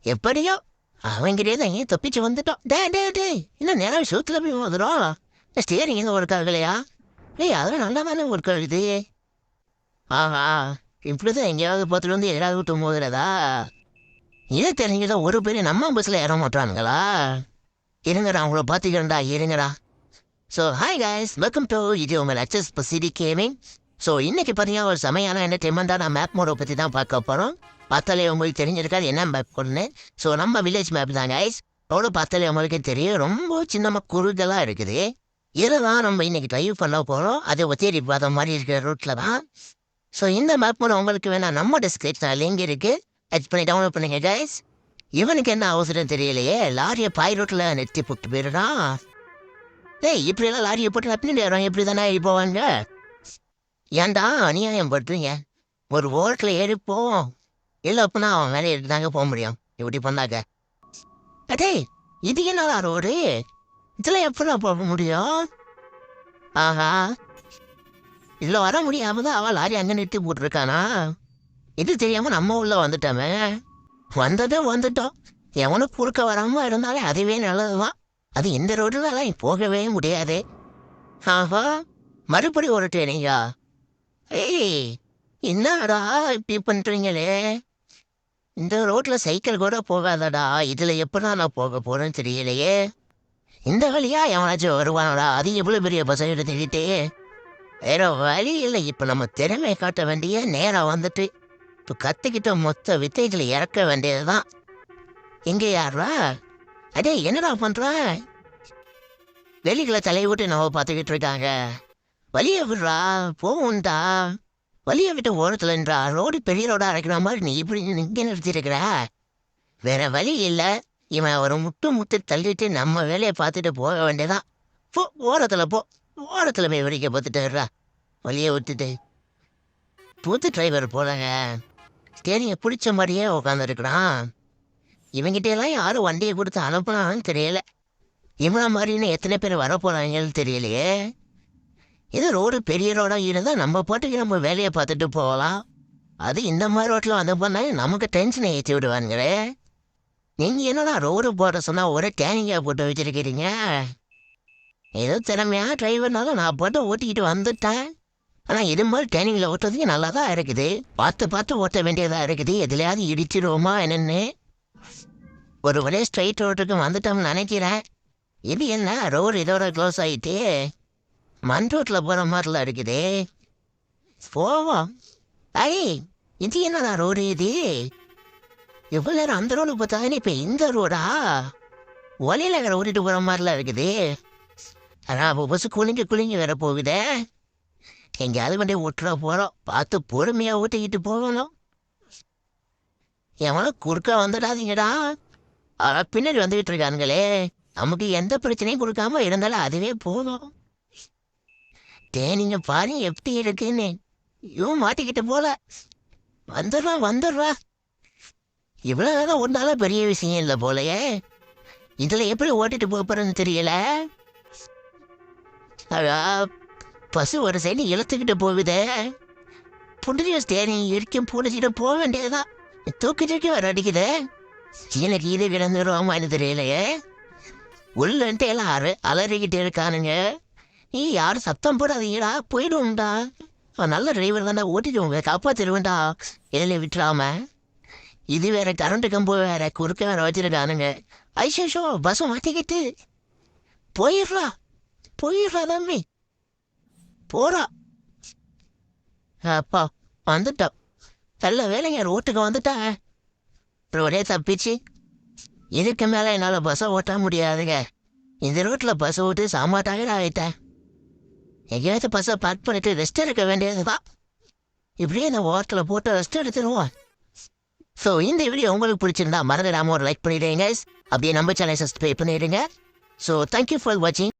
எப்படியோ அவங்கிட்டே தான் ஏன் தப்பிச்சு வந்துட்டோம். டே இன்னும் நேரம் சூத்துல போய் வந்துடும். ஸ்டியரிங் எங்கே ஒர்க் ஆகலையா? அதெல்லாம் நல்லா தானே ஒர்க் ஆகுது. ஆஹா, இப்படிதான் எங்கேயாவது பார்த்துட்டு வந்து எதாவது விட்டு மோதுறதா? இதை தெரிஞ்சுதான் ஒரு பேர் நம்ம பஸ்ஸில் ஏற மாட்டானுங்களா? இருங்கடா உங்களை பார்த்துக்கிறேன்டா, இருங்கடா. So hi guys, welcome to இது உங்கள் அச்சஸ் பசிடி கேமிங். ஸோ இன்னைக்கு பார்த்தீங்கன்னா ஒரு செமையான என்டர்டைன்மெண்ட்டாக நான் மேப் மோடை பற்றி தான் பார்க்க போகிறோம். பார்த்தாலே உங்களுக்கு தெரிஞ்சிருக்காது என்ன மேப் கொண்டு. ஸோ நம்ம வில்லேஜ் மேப் தான் கைஸ். ரோடு பார்த்தாலே உங்களுக்கு தெரியும், ரொம்ப சின்னமாக குறுகலாக இருக்குது. இதில் தான் நம்ம இன்னைக்கு ட்ரைவ் பண்ண போகிறோம். அதை ஒத்தேரி பார்த்த மாதிரி இருக்கிற ரூட்டில் தான். ஸோ இந்த மேப் மோட உங்களுக்கு வேணால் நம்ம டிஸ்கிரிப்ஷன் லிங்க் இருக்குது, எச் பண்ணி டவுன்லோட் பண்ணுங்க கைஸ். இவனுக்கு என்ன அவசரம் தெரியலையே, லாரியை பாய் ரோட்டில் நிறுத்தி போட்டு போயிடுறான். டேய் இப்படியெல்லாம் லாரியை போட்டு பின்னாடி வரோம், எப்படி தானே போவாங்க? ஏன்டா அநியாயம் படுறீங்க? ஒரு ஓரத்தில் ஏறி போவோம். இல்லை அப்படின்னா அவன் வேலையை எடுத்து தாங்க போக முடியும் இப்படி பண்ணாக்க. அடே இது என்னடா ரோடு? இதில் எப்படி போக முடியும்? ஆஹா, இதில் வர முடியாம தான் அவன் லாரி அங்கே நிறுத்தி போட்டிருக்கானா? இது தெரியாமல் நம்ம உள்ள வந்துட்டோமே. வந்துட்டோம். எவனும் குறுக்க வராமல் இருந்தாலே அதுவே நல்லது தான். அது இந்த ரோடுலலாம் போகவே முடியாது. ஆஹா, மறுபடி ஒரு ட்ரெயினிங்கா? ஏய் என்னடா இப்படி பண்ணுறீங்களே? இந்த ரோட்டில் சைக்கிள் கூட போகாதடா, இதில் எப்படா நான் போக போகிறேன்னு தெரியலையே. இந்த வழியா எவனாச்சும் வருவானடா? அது எவ்வளோ பெரிய பசங்க எடுத்துக்கிட்டே. வேற வழி இல்லை, இப்போ நம்ம திறமை காட்ட வேண்டிய நேரம் வந்துட்டு. இப்போ கற்றுக்கிட்ட மொத்த வித்தைகளை இறக்க வேண்டியது தான். எங்கே யாரா? அடே என்னடா பண்ணுற? வெளிகளை தலையை விட்டு நம்ம பார்த்துக்கிட்டு இருக்காங்க. வழியை விடுறா, போகும்டா. வழியை விட்டு ஓரத்துலன்றா, ரோடு பெரிய ரோடாக அரைக்கிற மாதிரி நீ இப்படி இங்கே நிறுத்திருக்கிற. வேற வழி இல்லை, இவன் ஒரு முட்டு தள்ளிட்டு நம்ம வேலையை பார்த்துட்டு போக வேண்டியதான். போ ஓரத்தில் போ, ஓரத்தில் போய் வெடிக்க பார்த்துட்டுறா. வழியை விட்டுட்டு புது டிரைவர் போலங்க, ஸ்டேரிங்கை பிடிச்ச மாதிரியே உட்காந்துருக்குறான். இவங்கிட்டெல்லாம் யாரும் வண்டியை கொடுத்து அனுப்புனான்னு தெரியல. இவனை மாதிரின்னு எத்தனை பேர் வரப்போகிறாங்கன்னு தெரியலையே. இது ரோடு பெரிய ரோடாக இருந்தால் நம்ம பாட்டுக்கு நம்ம வேலையை பார்த்துட்டு போகலாம். அது இந்த மாதிரி ரோட்டில் வந்து பண்ணால் நமக்கு டென்ஷனை ஏற்றி விடுவானுங்களே. நீங்கள் என்னடா ரோடு போட சொன்னால் ஒரே டேனிங்காக போட்டு வச்சுருக்கிறீங்க? ஏதோ திறமையாக டிரைவர்னாலும் நான் போட்டு ஓட்டிக்கிட்டு வந்துட்டேன். ஆனால் இது மாதிரி டேனிங்கில் ஓட்டுறதுக்கு நல்லா தான் இருக்குது. பார்த்து ஓட்ட வேண்டியதாக இருக்குது. எதுலையாவது இடிச்சிடுவோமா என்னென்னு. ஒரு ஒரே ஸ்ட்ரைட் ரோட்டுக்கு வந்துட்டோம்னு நினைக்கிறேன். இது என்ன ரோடு இதோட க்ளோஸ் ஆகிட்டு மண் ரோட்டில் போகிற மாதிரிலாம் இருக்குது. போவோம். ஐ இது என்னடா ரோடு இது? இவ்வளோ நேரம் அந்த ரோடு பார்த்தாங்க, இப்போ இந்த ரோடா? ஒலையில் ஓட்டிட்டு போகிற மாதிரிலாம் இருக்குது. ஆனால் பஸ்ஸு குளிங்க வேற போகுதே. எங்கேயாவது வண்டி ஓட்டுற போகிறோம், பார்த்து பொறுமையாக ஓட்டிக்கிட்டு போகணும். எவனோ குறுக்க வந்துடாதீங்கடா. பின்னாடி வந்துக்கிட்டு இருக்கானுங்களே. நமக்கு எந்த பிரச்சனையும் கொடுக்காம இருந்தாலும் அதுவே போதும். நீங்க பாருங்க எப்படி இருக்குன்னு. இவன் மாட்டிக்கிட்டு போல. வந்துடுறா. இவ்வளோ நேரம் ஒன்றால பெரிய விஷயம் இல்லை போலையே. இதில் எப்படி ஓட்டிட்டு போறேன்னு தெரியல. பசு ஒரு சைடு இழுத்துக்கிட்டு போகுதே. புண்டிய ஸ்டேரிங் இருக்கும் புடிச்சிட்டு போக வேண்டியதுதான். தூக்கிட்டு வர அடிக்குது. கீழே விழுந்துருவாமான்னு தெரியலையே. உள்ளன்ட்டு எல்லாம் அலறிக்கிட்டு இருக்கானுங்க. நீ யாரும் சத்தம் போடாதீங்கடா, போயிடுவோம்டா. நல்ல டிரைவர் தாண்டா, ஓட்டிடுவோங்க, காப்பாற்றிடுவேன்டா. எதில் விட்டுறாம. இது வேற கரண்ட்டு கம்பு வேற குறுக்க வேற வச்சிருக்கானுங்க. ஐஷோ பஸ் மாட்டிக்கிட்டு போயிடுறா தம்பி, போறா. அப்பா வந்துட்டோம். நல்ல வேலைங்க, ரோட்டுக்கு வந்துட்டேன். ஒரே தப்பிச்சு. இதுக்கு மேலே என்னால் பஸ்ஸை ஓட்ட முடியாதுங்க. இந்த ரோட்டில் பஸ் ஓட்டு சாமாட்டாக ஆகிட்டேன். எங்கேயாவது பஸ்ஸை பார்க் பண்ணிட்டு ரெஸ்ட் எடுக்க வேண்டியது தான். இப்படியே இந்த ஓரத்தில் போட்டு ரெஸ்ட் எடுத்துருவோம். ஸோ இந்த வீடியோ உங்களுக்கு பிடிச்சிருந்தா மறந்துடாமல் ஒரு லைக் பண்ணிடுங்க. அப்படியே நம்ம சேனலை சப்ஸ்கிரைப் பண்ணிடுங்க. ஸோ தேங்க்யூ ஃபார் வாட்சிங்.